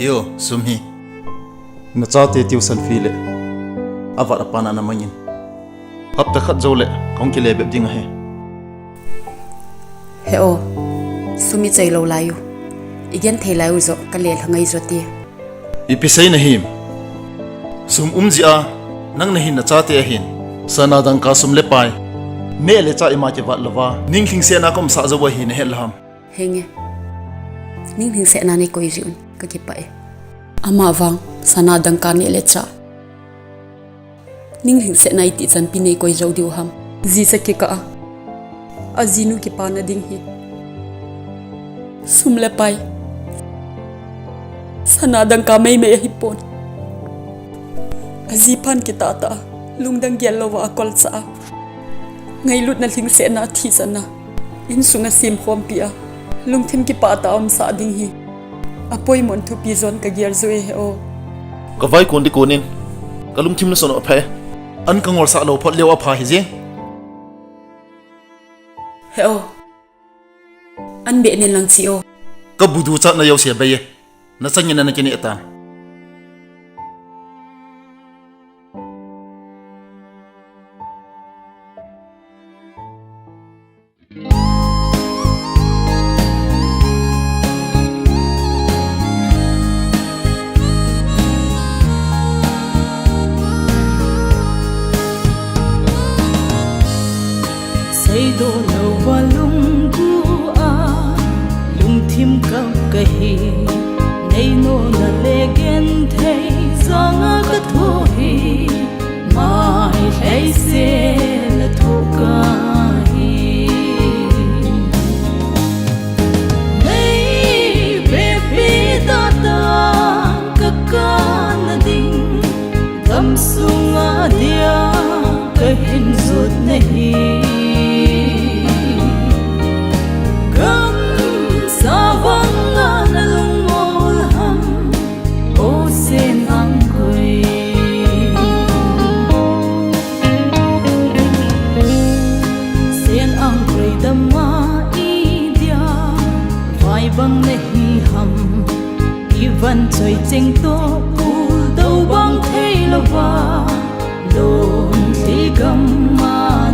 Yo, sumhi. Na chate tiu san fi le. Avat apana na mangin. Hap ta khat zo le, kong ki le beb ding he. He o. Sumi chai lo layu. Igen thei layu zo ka le hlangai zo ti. Ipisai na him. Sum umji a nang na hin na chate a hin. Sana dang ka sum le pai. Me le cha ima ke vat lova. Ning thing se na kom sa zo wa hin hel ham. Henge. Ning thing se na ni koi riun ka ki pai. Ama wang sana dang ka ni le cha. Ning thing se na ti chan pi nei koi zo diu ham. Ji sa ki ka a. Azinu ki pa na ding hi. Sum le pai. Sana dang ka mai mai hi pon. Azipan kita ta lungdang gyal lo wa kol sa. Ngai lut na thing se na thi sana. In sunga sim khom pia. Lungthim ki pa ta om sa ding hi. Apoi mon thu pi zon ka gyal zoi he o. Ka vai kon di konin. Ka lungthim na sono phe. An ka ngor sa lo phot lewa pha hi je. He o. An be ne lang chi o. Ka budu cha na yaw se baye. Na changin na kini ata. Say do lo wa lung gu a lung thim ka kahi nei no na le gen thei zanga ka tho hi mai hay se la tho ka hi nei baby da da ka ka na ding gam sunga dia ka hin zot nahi bang nahi hum ivan choi cheng to ul do bang thei lova lon thi gam ma